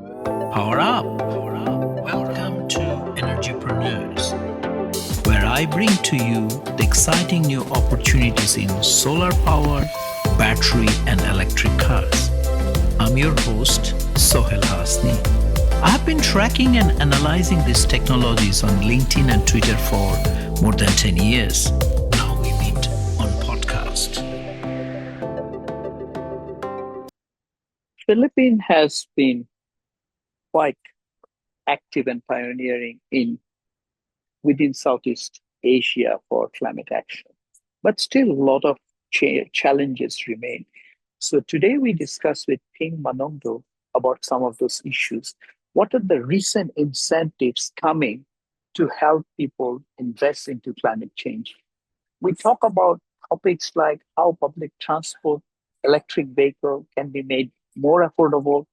Power up. Welcome to Energypreneurs, where I bring to you the exciting new opportunities in solar power, battery, and electric cars. I'm your host, Sohel Hasni. I have been tracking and analyzing these technologies on LinkedIn and Twitter for more than 10 years. Now we meet on podcast. Philippines has been quite active and pioneering in within Southeast Asia for climate action, but still a lot of challenges remain. So today we discuss with Ping Manongdo about some of those issues. What are the recent incentives coming to help people invest into climate change? We talk about topics like how public transport, electric vehicle can be made more affordable.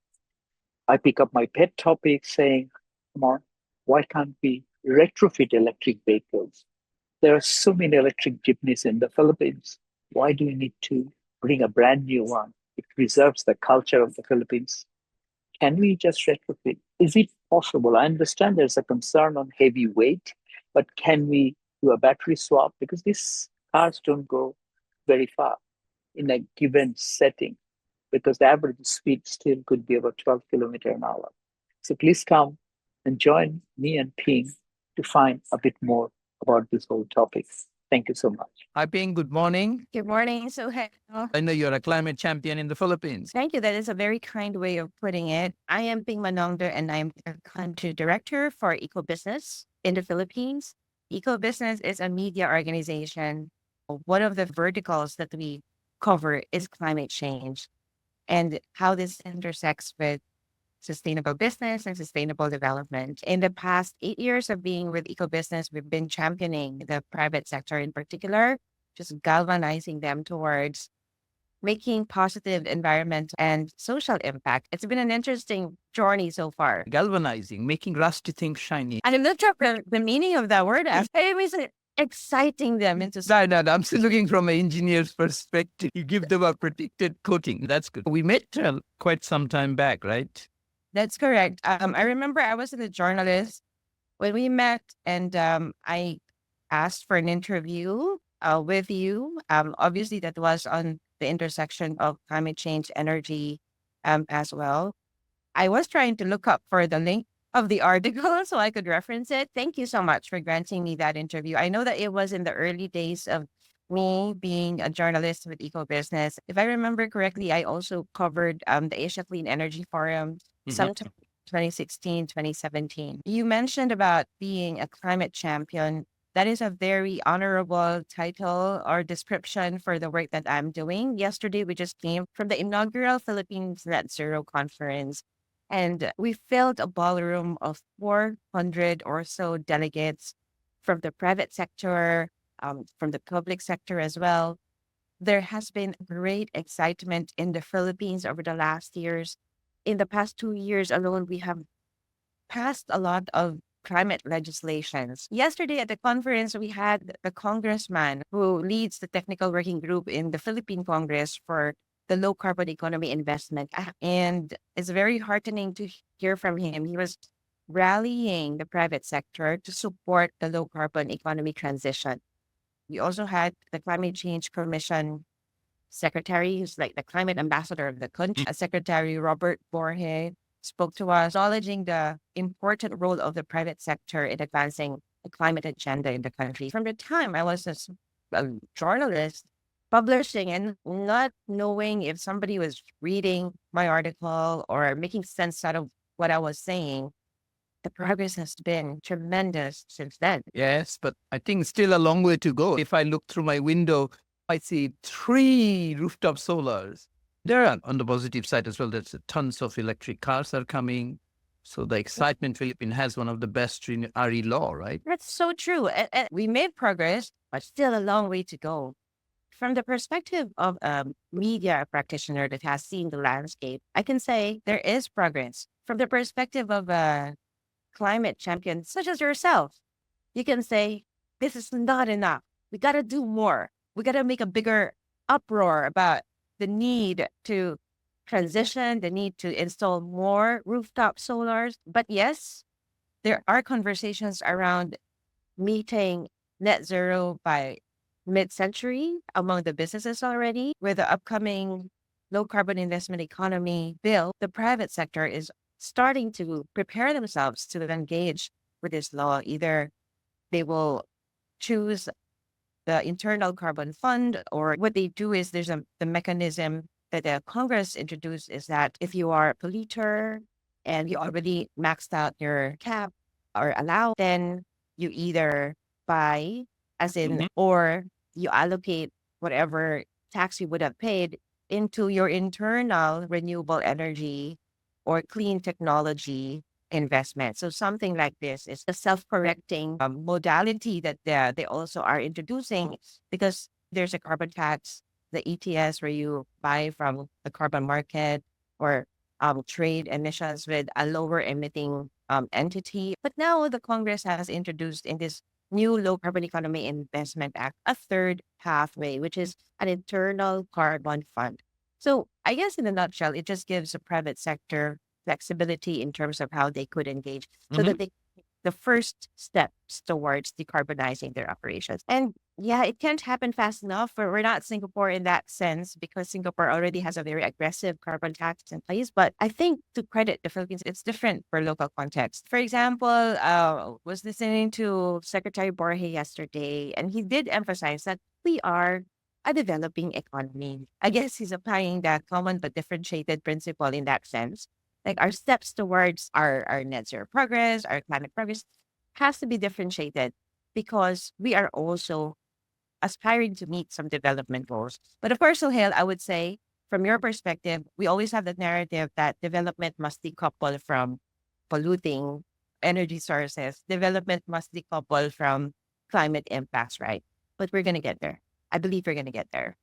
I pick up my pet topic saying, come on, why can't we retrofit electric vehicles? There are so many electric jeepneys in the Philippines. Why do we need to bring a brand new one? It preserves the culture of the Philippines. Can we just retrofit? Is it possible? I understand there's a concern on heavy weight, but can we do a battery swap? Because these cars don't go very far in a given setting because the average speed still could be about 12 kilometer an hour. So please come and join me and Ping to find a bit more about this whole topic. Thank you so much. Hi, Ping. Good morning. Good morning. So, I know you're a climate champion in the Philippines. thank you. That is a very kind way of putting it. I am Ping Manongdo, and I'm a country director for Eco Business in the Philippines. Eco Business is a media organization. One of the verticals that we cover is climate change and how this intersects with sustainable business and sustainable development. In the past 8 years of being with Eco Business, we've been championing the private sector in particular, just galvanizing them towards making positive environmental and social impact. It's been an interesting journey so far. Galvanizing, making rusty things shiny. And I'm not sure the meaning of that word. It means exciting them into No, I'm still looking from an engineer's perspective. You give them a protected coating. That's good. We met quite some time back, right? That's correct. I remember I was a journalist when we met, and I asked for an interview with you. Obviously, that was on the intersection of climate change, energy, as well. I was trying to look up for the link of the article so I could reference it. Thank you so much for granting me that interview. I know that it was in the early days of me being a journalist with Eco Business. If I remember correctly, I also covered the Asia Clean Energy Forum sometime 2016, 2017. You mentioned about being a climate champion. That is a very honorable title or description for the work that I'm doing. Yesterday, we just came from the inaugural Philippines Net Zero Conference, and we filled a ballroom of 400 or so delegates from the private sector, from the public sector as well. There has been great excitement in the Philippines over the last years. In the past 2 years alone, we have passed a lot of climate legislations. Yesterday at the conference, we had the congressman who leads the technical working group in the Philippine Congress for the low carbon economy investment. And it's very heartening to hear from him. He was rallying the private sector to support the low carbon economy transition. We also had the Climate Change Commission secretary, who's like the climate ambassador of the country, Secretary Robert Borge, spoke to us, acknowledging the important role of the private sector in advancing the climate agenda in the country. From the time I was a journalist, publishing and not knowing if somebody was reading my article or making sense out of what I was saying, the progress has been tremendous since then. Yes, but I think still a long way to go. If I look through my window, I see 3 rooftop solars. There are, on the positive side as well, there's tons of electric cars are coming. So the excitement Philippines has one of the best in RE law, right? That's so true. And we made progress, but still a long way to go. From the perspective of a media practitioner that has seen the landscape, I can say there is progress. From the perspective of a climate champion such as yourself, you can say, this is not enough. We got to do more. We got to make a bigger uproar about the need to transition, the need to install more rooftop solars. But yes, there are conversations around meeting net zero by mid-century among the businesses already. With the upcoming low carbon investment economy bill, the private sector is starting to prepare themselves to engage with this law. Either they will choose the internal carbon fund, or what they do is there's the mechanism that the Congress introduced is that if you are a polluter and you already maxed out your cap or allow, then you either buy, as in, or you allocate whatever tax you would have paid into your internal renewable energy or clean technology investment. So something like this is a self-correcting modality that they also are introducing, because there's a carbon tax, the ETS, where you buy from the carbon market or trade emissions with a lower emitting entity. But now the Congress has introduced in this new Low Carbon Economy Investment Act a third pathway, which is an internal carbon fund. So I guess in a nutshell, it just gives the private sector flexibility in terms of how they could engage so that they the first steps towards decarbonizing their operations. And yeah, it can't happen fast enough. We're not Singapore in that sense, because Singapore already has a very aggressive carbon tax in place. But I think, to credit the Philippines, it's different for local context. For example, was listening to Secretary Borge yesterday, and he did emphasize that we are a developing economy. I guess he's applying that common but differentiated principle in that sense. Like, our steps towards our net zero progress, our climate progress has to be differentiated, because we are also aspiring to meet some development goals. But of course, Sohail, I would say, from your perspective, we always have the narrative that development must decouple from polluting energy sources. Development must decouple from climate impacts, right? But we're going to get there. I believe we're going to get there.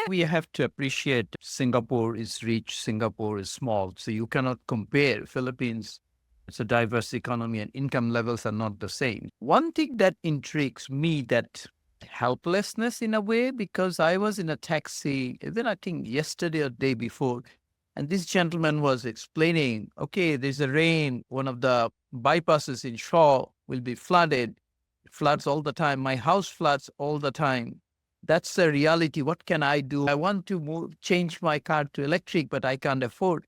We have to appreciate Singapore is rich, Singapore is small. So you cannot compare Philippines. It's a diverse economy and income levels are not the same. One thing that intrigues me, that helplessness in a way, because I was in a taxi, even I think yesterday or day before, and this gentleman was explaining, okay, there's a rain, one of the bypasses in Shaw will be flooded. It floods all the time. My house floods all the time. That's the reality. What can I do? I want to change my car to electric, but I can't afford.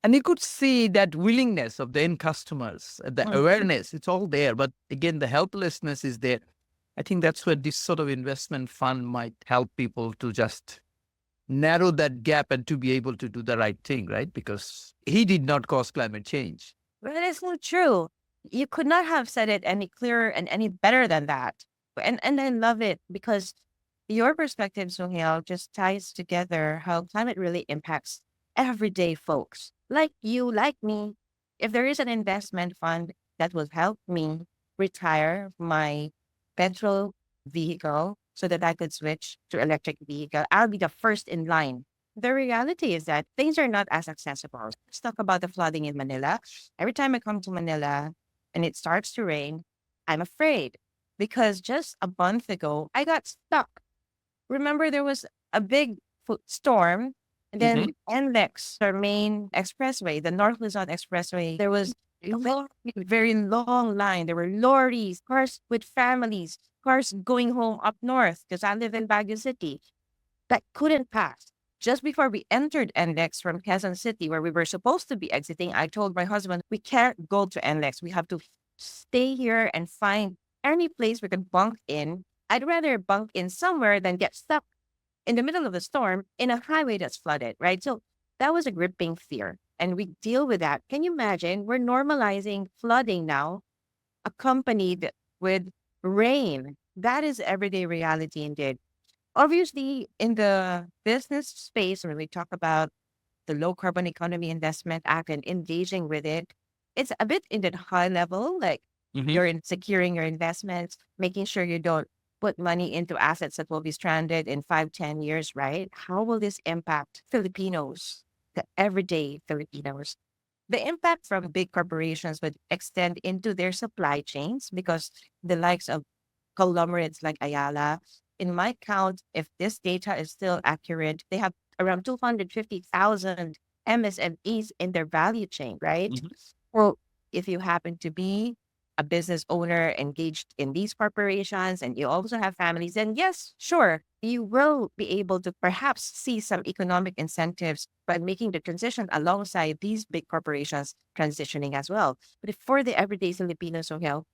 And you could see that willingness of the end customers, the awareness, it's all there. But again, the helplessness is there. I think that's where this sort of investment fund might help people to just narrow that gap and to be able to do the right thing, right? Because he did not cause climate change. Well, that is so true. You could not have said it any clearer and any better than that. And I love it, because your perspective, Sohail, just ties together how climate really impacts everyday folks like you, like me. If there is an investment fund that will help me retire my petrol vehicle so that I could switch to electric vehicle, I'll be the first in line. The reality is that things are not as accessible. Let's talk about the flooding in Manila. Every time I come to Manila and it starts to rain, I'm afraid, because just a month ago, I got stuck. Remember, there was a big storm, and then NLEX, our main expressway, the North Luzon Expressway, there was a very long line. There were lorries, cars with families, cars going home up north, because I live in Baguio City, that couldn't pass. Just before we entered NLEX from Quezon City, where we were supposed to be exiting, I told my husband, we can't go to NLEX. We have to stay here and find any place we can bunk in. I'd rather bunk in somewhere than get stuck in the middle of a storm in a highway that's flooded, right? So that was a gripping fear. And we deal with that. Can you imagine? We're normalizing flooding now, accompanied with rain. That is everyday reality indeed. Obviously, in the business space, when we talk about the Low Carbon Economy Investment Act and engaging with it, it's a bit in the high level, like you're in securing your investments, making sure you don't put money into assets that will be stranded in 5, 10 years, right? How will this impact Filipinos, the everyday Filipinos? The impact from big corporations would extend into their supply chains, because the likes of conglomerates like Ayala, in my count, if this data is still accurate, they have around 250,000 MSMEs in their value chain, right? Mhm. Well, if you happen to be a business owner engaged in these corporations and you also have families, then yes, sure, you will be able to perhaps see some economic incentives by making the transition alongside these big corporations transitioning as well. But if for the everyday Filipino, Sohel,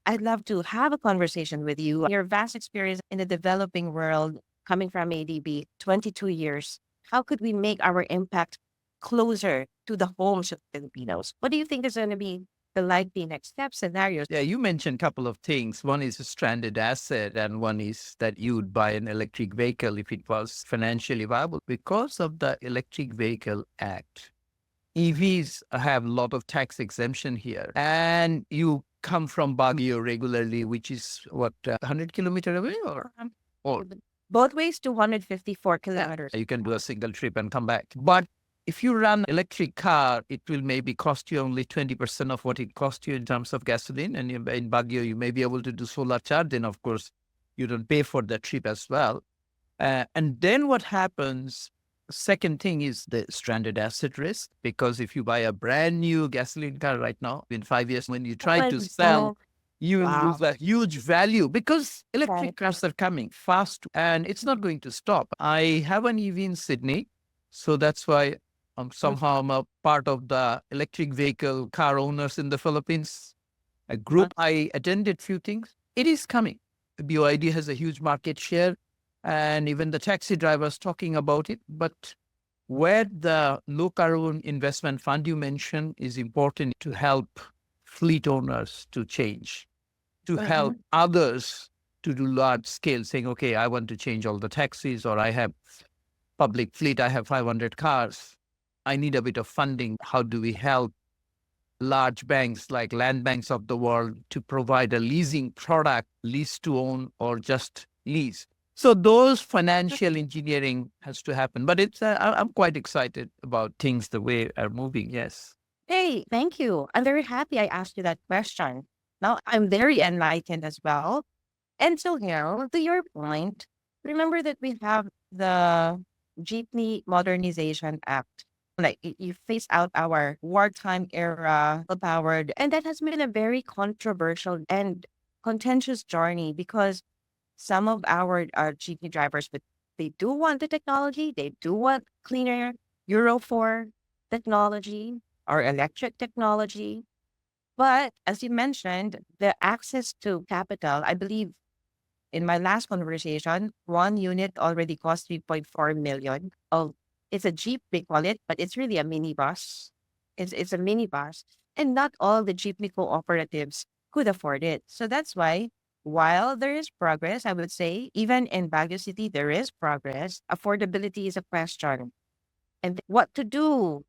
I'd love to have a conversation with you. Your vast experience in the developing world, coming from ADB, 22 years. How could we make our impact closer to the homes of Filipinos? What do you think is going to be the likely next step scenarios? Yeah, you mentioned a couple of things. One is a stranded asset, and one is that you would buy an electric vehicle if it was financially viable. Because of the Electric Vehicle Act, EVs have a lot of tax exemption here. And you come from Baguio regularly, which is what, 100 kilometer away or Both ways, 254 kilometers. you can do a single trip and come back. But if you run electric car, it will maybe cost you only 20% of what it cost you in terms of gasoline. And in Baguio, you may be able to do solar charge. Then, of course, you don't pay for that trip as well. And then what happens, second thing is the stranded asset risk. Because if you buy a brand new gasoline car right now, in 5 years, when you try to sell, you will Wow. lose a huge value because electric Right. cars are coming fast and it's not going to stop. I have an EV in Sydney. So that's why somehow I'm a part of the electric vehicle car owners in the Philippines, a group. I attended few things. It is coming. BYD has a huge market share and even the taxi drivers talking about it. But where the low carbon investment fund you mentioned is important to help fleet owners to change, to help others to do large scale, saying, okay, I want to change all the taxis, or I have public fleet, I have 500 cars. I need a bit of funding. How do we help large banks like land banks of the world to provide a leasing product, lease to own or just lease? So those financial engineering has to happen. But I'm quite excited about things the way are moving. Yes. Hey, thank you. I'm very happy I asked you that question. Now I'm very enlightened as well. And so here, to your point, remember that we have the Jeepney Modernization Act. Like you phase out our wartime era powered, and that has been a very controversial and contentious journey because some of our jeepney drivers, but they do want the technology, they do want cleaner Euro 4 technology or electric technology. But as you mentioned, the access to capital, I believe in my last conversation, one unit already cost 3.4 million. Oh, it's a Jeep, they call it, but it's really a minibus. It's a minibus. And not all the jeepney cooperatives could afford it. So that's why, while there is progress, I would say, even in Baguio City, there is progress. Affordability is a question. And what to do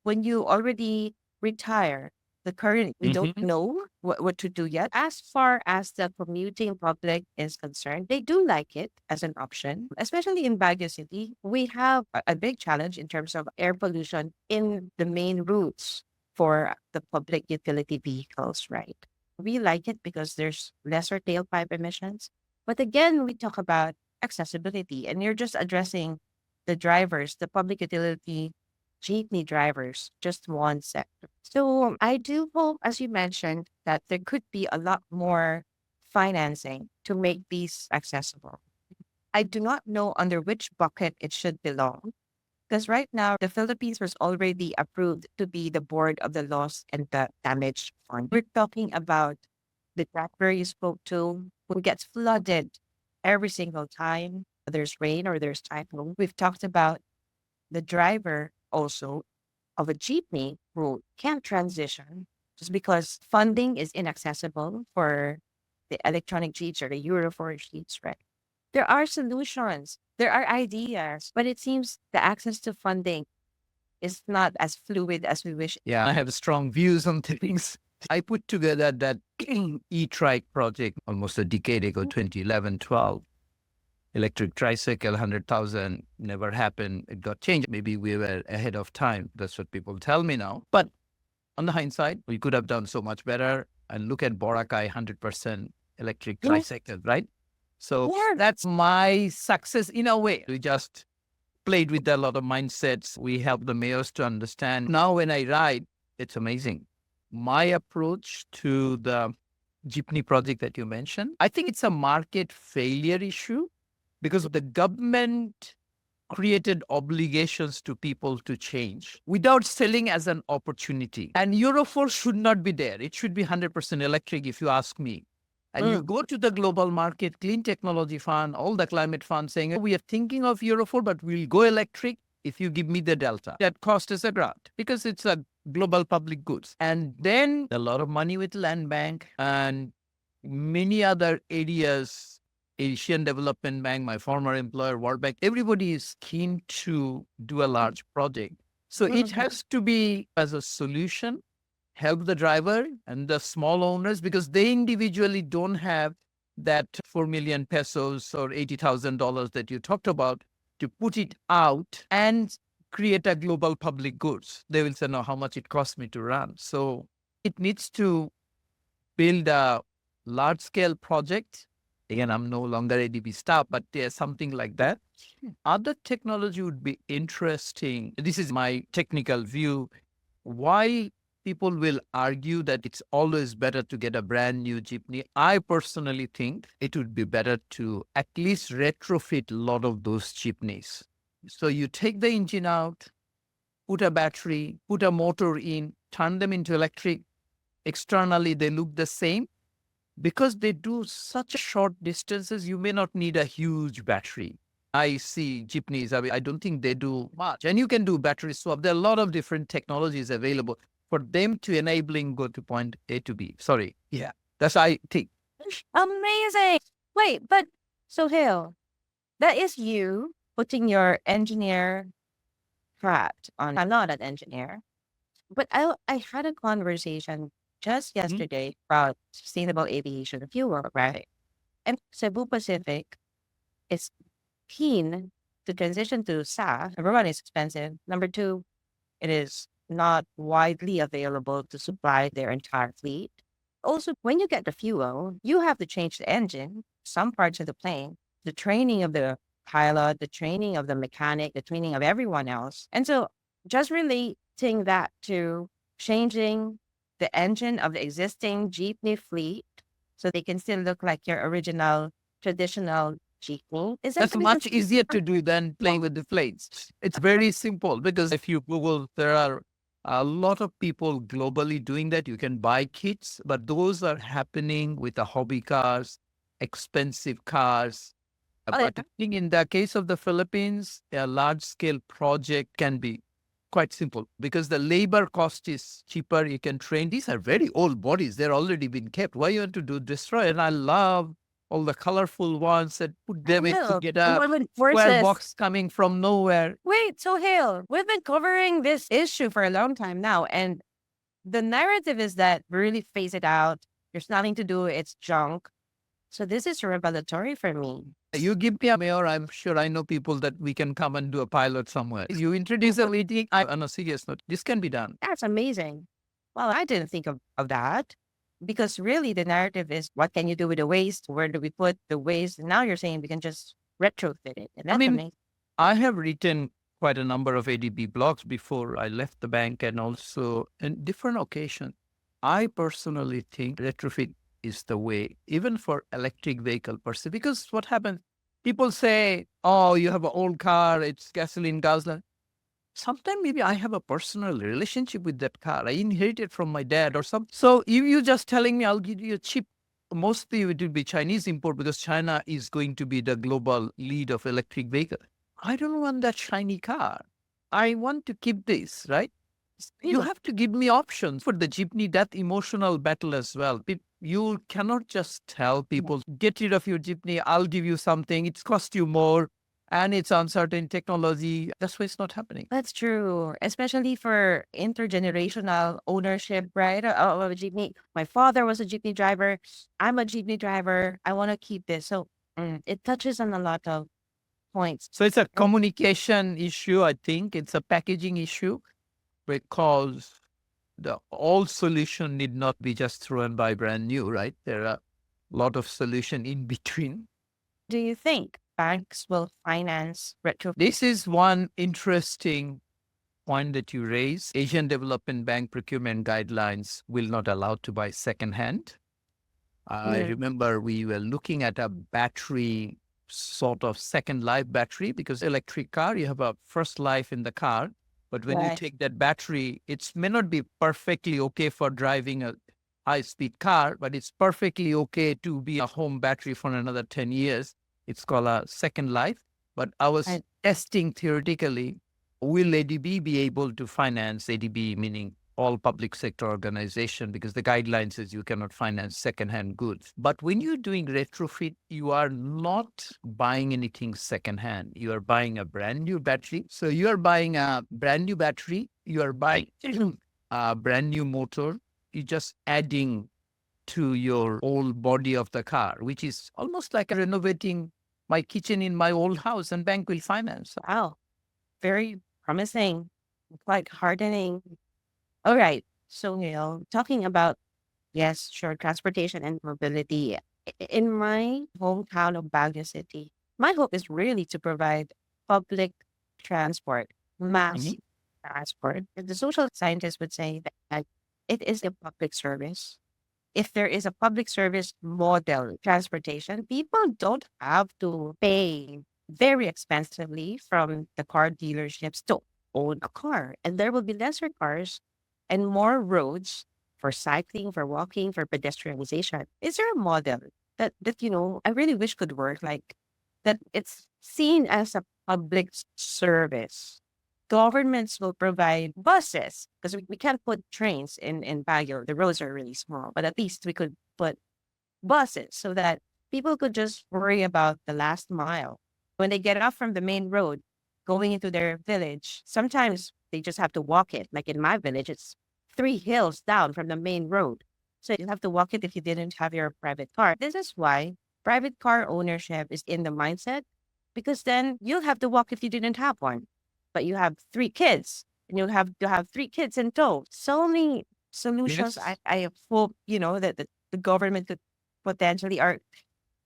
when you already retire, the current, we don't know what to do yet. As far as the commuting public is concerned, they do like it as an option, especially in Baguio City. We have a big challenge in terms of air pollution in the main routes for the public utility vehicles, right? We like it because there's lesser tailpipe emissions. But again, we talk about accessibility, and you're just addressing the drivers, the public utility jeepney drivers, just one sector. So I do hope, as you mentioned, that there could be a lot more financing to make these accessible. I do not know under which bucket it should belong, because right now the Philippines was already approved to be the board of the loss and the damage fund. We're talking about the tractor you spoke to who gets flooded every single time there's rain or there's typhoon. We've talked about the driver also of a jeepney who can't transition just because funding is inaccessible for the electronic jeeps or the Euro 4 jeeps, right? There are solutions, there are ideas, but it seems the access to funding is not as fluid as we wish. Yeah, I have strong views on things. I put together that e-trike project almost a decade ago, 2011, 12. Electric tricycle, 100,000, never happened. It got changed. Maybe we were ahead of time. That's what people tell me now. But on the hindsight, we could have done so much better. And look at Boracay, 100% electric tricycle, right? So that's my success in a way. We just played with a lot of mindsets. We help the mayors to understand. Now, when I ride, it's amazing. My approach to the jeepney project that you mentioned, I think it's a market failure issue because the government created obligations to people to change without selling as an opportunity. And Euro 4 should not be there. It should be 100% electric, if you ask me. And you go to the global market, Clean Technology Fund, all the climate funds saying, we are thinking of Euro 4, but we'll go electric if you give me the delta. That cost is a grant because it's a global public goods. And then a lot of money with Land Bank and many other areas, Asian Development Bank, my former employer, World Bank, everybody is keen to do a large project. So it has to be as a solution, help the driver and the small owners because they individually don't have that 4 million pesos or $80,000 that you talked about to put it out and create a global public goods. They will say, no, how much it costs me to run. So it needs to build a large scale project. Again, I'm no longer ADB staff, but there's something like that. Other technology would be interesting. This is my technical view. Why people will argue that it's always better to get a brand new jeepney. I personally think it would be better to at least retrofit a lot of those jeepneys. So you take the engine out, put a battery, put a motor in, turn them into electric. Externally, they look the same. Because they do such short distances, you may not need a huge battery. I see jeepneys, I don't think they do much. And you can do battery swap. There are a lot of different technologies available for them to enabling go to point A to B. Sorry. Yeah, that's I think. Amazing. Wait, but Sohail, that is you putting your engineer hat on. I'm not an engineer, but I had a conversation just yesterday about sustainable aviation fuel, right? And Cebu Pacific is keen to transition to SAF. Number one, it's expensive. Number two, it is not widely available to supply their entire fleet. Also, when you get the fuel, you have to change the engine, some parts of the plane, the training of the pilot, the training of the mechanic, the training of everyone else. And so just relating that to changing the engine of the existing jeepney fleet so they can still look like your original traditional jeepney. Is that That's much easier to do than playing with the planes. It's very simple because if you Google, there are a lot of people globally doing that. You can buy kits, but those are happening with the hobby cars, expensive cars. But I think in the case of the Philippines, a large scale project can be quite simple because the labor cost is cheaper. You can train. These are very old bodies. They're already been kept. Why you want to destroy? And I love all the colorful ones that put them in to get a square box coming from nowhere. Wait, Sohail, we've been covering this issue for a long time now. And the narrative is that we really phase it out. There's nothing to do. It's junk. So this is revelatory for me. You give me a mayor, I'm sure I know people that we can come and do a pilot somewhere. You introduce a meeting, on a serious note, this can be done. That's amazing. Well, I didn't think of that because really the narrative is what can you do with the waste? Where do we put the waste? And now you're saying we can just retrofit it. And that's amazing. I have written quite a number of ADB blogs before I left the bank and also in different occasions. I personally think retrofit is the way, even for electric vehicle per se, because what happens, people say, oh, you have an old car, it's gasoline guzzler. Sometimes maybe I have a personal relationship with that car. I inherited from my dad or something. So you just telling me I'll give you a cheap, mostly it will be Chinese import because China is going to be the global lead of electric vehicle. I don't want that shiny car. I want to keep this, right? You have to give me options for the jeepney, that emotional battle as well. You cannot just tell people, get rid of your jeepney, I'll give you something, it's cost you more, and it's uncertain technology. That's why it's not happening. That's true, especially for intergenerational ownership, right, of a jeepney. My father was a jeepney driver. I'm a jeepney driver. I want to keep this. So it touches on a lot of points. So it's a communication issue, I think. It's a packaging issue because the all solution need not be just thrown by brand new, right? There are a lot of solution in between. Do you think banks will finance retrofit. This is one interesting point that you raise. Asian Development Bank procurement guidelines will not allow to buy secondhand. I remember we were looking at a battery, sort of second life battery, because electric car, you have a first life in the car. But when you Right. take that battery, it may not be perfectly okay for driving a high-speed car, but it's perfectly okay to be a home battery for another 10 years. It's called a second life. But I was Right. testing theoretically, will ADB be able to finance, ADB meaning all public sector organization, because the guidelines is you cannot finance secondhand goods. But when you're doing retrofit, you are not buying anything secondhand. You are buying a brand new battery. So you are buying a brand new battery. You are buying a brand new motor. You're just adding to your old body of the car, which is almost like renovating my kitchen in my old house, and bank will finance. Wow. Very promising, quite hardening. All right. So, talking about, yes, sure, transportation and mobility. In my hometown of Baguio City, my hope is really to provide public transport, mass transport. The social scientists would say that it is a public service. If there is a public service model transportation, people don't have to pay very expensively from the car dealerships to own a car. And there will be lesser cars and more roads for cycling, for walking, for pedestrianization. Is there a model that I really wish could work, like that it's seen as a public service? Governments will provide buses because we can't put trains in Baguio. The roads are really small, but at least we could put buses so that people could just worry about the last mile. When they get off from the main road, going into their village, sometimes they just have to walk it. Like in my village, it's 3 hills down from the main road. So you have to walk it if you didn't have your private car. This is why private car ownership is in the mindset, because then you'll have to walk if you didn't have one. But you have 3 kids and you have to have 3 kids in tow. So many solutions. Yes. I hope, that the government could potentially are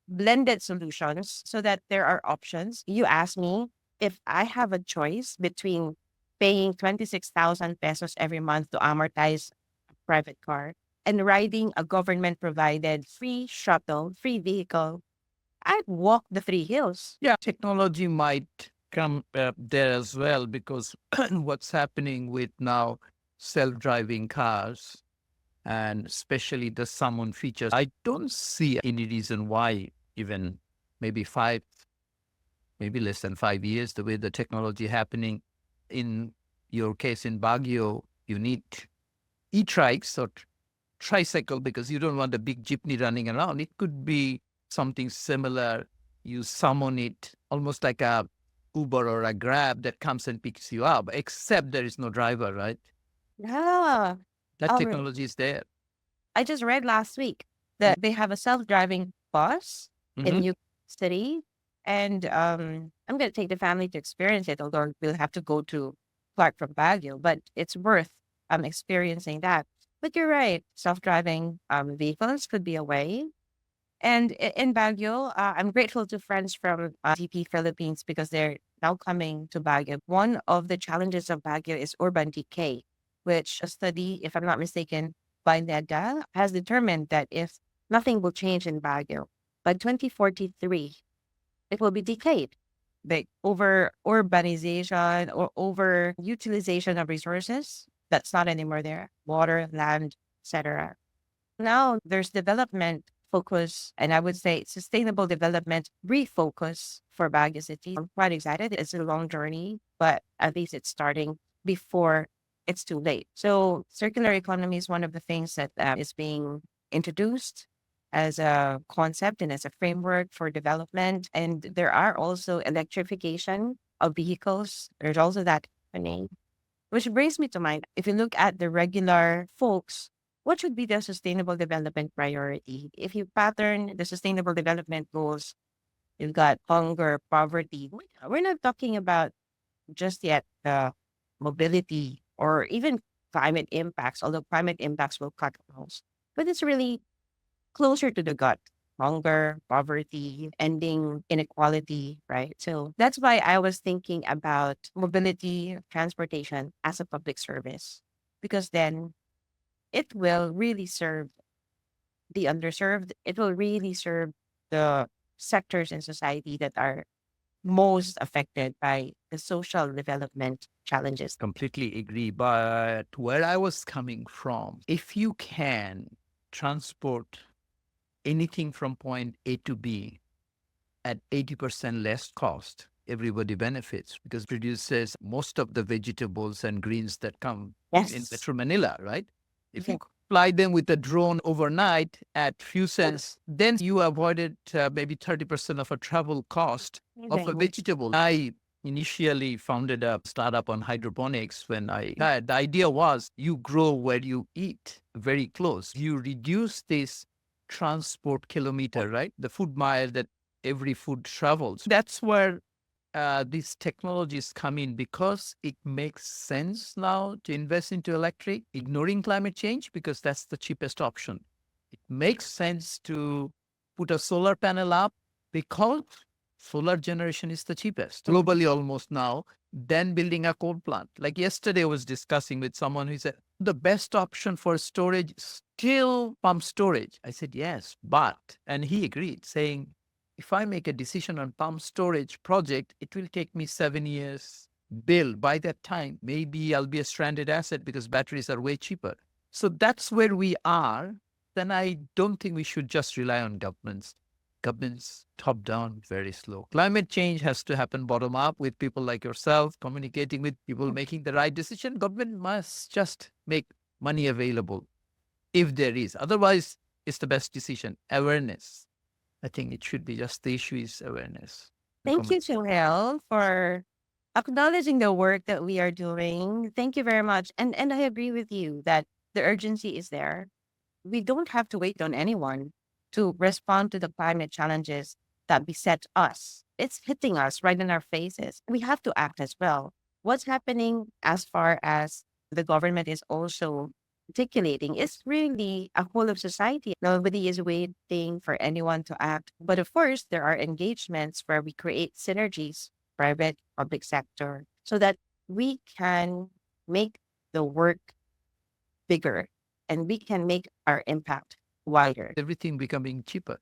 blended solutions so that there are options. You ask me if I have a choice between paying 26,000 pesos every month to amortize a private car and riding a government provided free shuttle, free vehicle, I'd walk the 3 hills. Yeah, technology might come there as well, because what's happening with now self-driving cars, and especially the summon features, I don't see any reason why even maybe maybe less than 5 years, the way the technology happening. In your case in Baguio, you need e-trikes or tricycle because you don't want a big jeepney running around. It could be something similar. You summon it almost like a Uber or a Grab that comes and picks you up, except there is no driver, right? Yeah. That Oh, technology is there. I just read last week that they have a self-driving bus in Mhm. New York City. And I'm going to take the family to experience it, although we'll have to go to Clark from Baguio, but it's worth experiencing that. But you're right, self-driving vehicles could be a way. And in Baguio, I'm grateful to friends from DP Philippines because they're now coming to Baguio. One of the challenges of Baguio is urban decay, which a study, if I'm not mistaken, by NEDA has determined that if nothing will change in Baguio, by 2043, it will be decayed. Like over urbanization or over utilization of resources, that's not anymore there. Water, land, etc. Now there's development focus, and I would say sustainable development refocus for Baguio City. I'm quite excited. It's a long journey, but at least it's starting before it's too late. So circular economy is one of the things that is being introduced as a concept and as a framework for development. And there are also electrification of vehicles. There's also that happening, which brings me to mind. If you look at the regular folks, what should be the sustainable development priority? If you pattern the sustainable development goals, you've got hunger, poverty. We're not talking about just yet mobility or even climate impacts, although climate impacts will cut most. But it's really closer to the gut. hunger, poverty, ending inequality, right? So that's why I was thinking about mobility, transportation as a public service, because then it will really serve the underserved. It will really serve the sectors in society that are most affected by the social development challenges. Completely agree. But where I was coming from, if you can transport anything from point A to B at 80% less cost, everybody benefits because produces most of the vegetables and greens that come in Yes. Metro Manila, right? If Yeah. you fly them with a drone overnight at few cents, then you avoided maybe 30% of a travel cost of a Amazing. vegetable. I initially founded a startup on hydroponics when the idea was you grow where you eat, very close. You reduce this transport kilometer, right? The food mile that every food travels. That's where these technologies come in because it makes sense now to invest into electric, ignoring climate change because that's the cheapest option. It makes sense to put a solar panel up because solar generation is the cheapest globally almost now than building a coal plant. Like yesterday, I was discussing with someone who said the best option for storage is still pump storage. I said, yes, but, and he agreed, saying, if I make a decision on pump storage project, it will take me 7 years build. By that time, maybe I'll be a stranded asset because batteries are way cheaper. So that's where we are. Then I don't think we should just rely on governments. Governments top down, very slow. Climate change has to happen bottom up with people like yourself, communicating with people, making the right decision. Government must just make money available if there is. Otherwise, it's the best decision. Awareness. I think it should be just the issue is awareness. Thank you, Joel, for acknowledging the work that we are doing. Thank you very much. And I agree with you that the urgency is there. We don't have to wait on anyone to respond to the climate challenges that beset us. It's hitting us right in our faces. We have to act as well. What's happening as far as the government is also articulating is really a whole of society. Nobody is waiting for anyone to act. But of course, there are engagements where we create synergies, private, public sector, so that we can make the work bigger and we can make our impact wider. Everything becoming cheaper.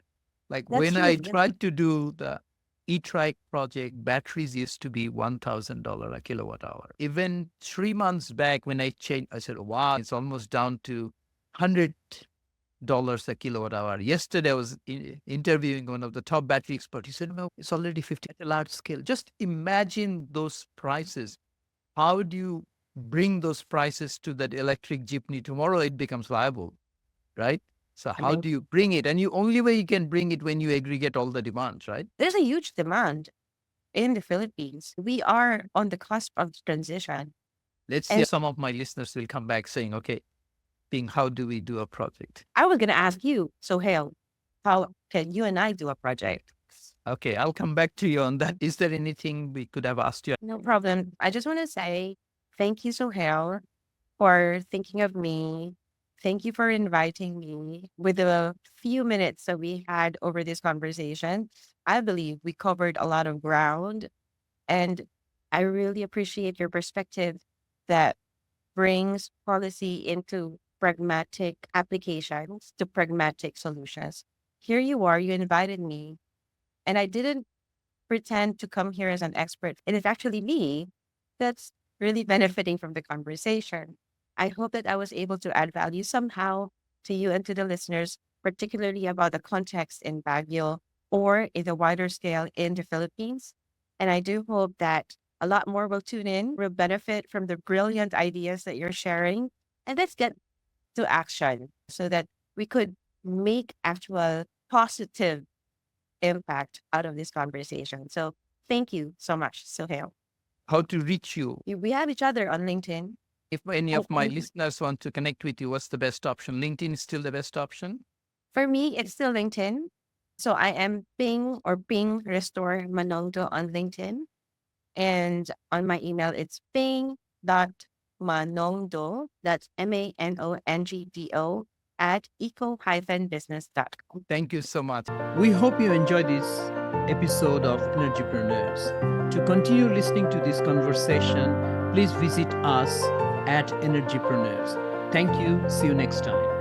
Like That's when true. I Yeah. tried to do the e-trike project, batteries used to be $1,000 a kilowatt hour. Even 3 months back when I changed, I said, wow, it's almost down to $100 a kilowatt hour. Yesterday, I was interviewing one of the top battery experts. He said, no, it's already 50 at a large scale. Just imagine those prices. How do you bring those prices to that electric jeepney tomorrow? It becomes viable, right? So I how mean, do you bring it? And you only way you can bring it when you aggregate all the demands, right? there's a huge demand in the Philippines. We are on the cusp of transition. Let's And see, some of my listeners will come back saying, okay, Ping, how do we do a project? I was going to ask you, so Hale, how can you and I do a project? Okay, I'll come back to you on that. Is there anything we could have asked you? No problem. I just want to say thank you, Sohail, for thinking of me. Thank you for inviting me. With the few minutes that we had over this conversation, I believe we covered a lot of ground. And I really appreciate your perspective that brings policy into pragmatic applications to pragmatic solutions. Here you are, you invited me, and I didn't pretend to come here as an expert. It is actually me that's really benefiting from the conversation. I hope that I was able to add value somehow to you and to the listeners, particularly about the context in Baguio or in the wider scale in the Philippines. And I do hope that a lot more will tune in, will benefit from the brilliant ideas that you're sharing. And let's get to action so that we could make actual positive impact out of this conversation. So thank you so much, Sohail. How to reach you? We have each other on LinkedIn. If any I of my think listeners want to connect with you, what's the best option? LinkedIn is still the best option? for me, it's still LinkedIn. So I am Ping Restore Manongdo on LinkedIn. And on my email, it's ping.manongdo, that's Manongdo at eco-business.com. Thank you so much. We hope you enjoyed this episode of Energypreneurs. To continue listening to this conversation, please visit us at Energypreneurs. Thank you. See you next time.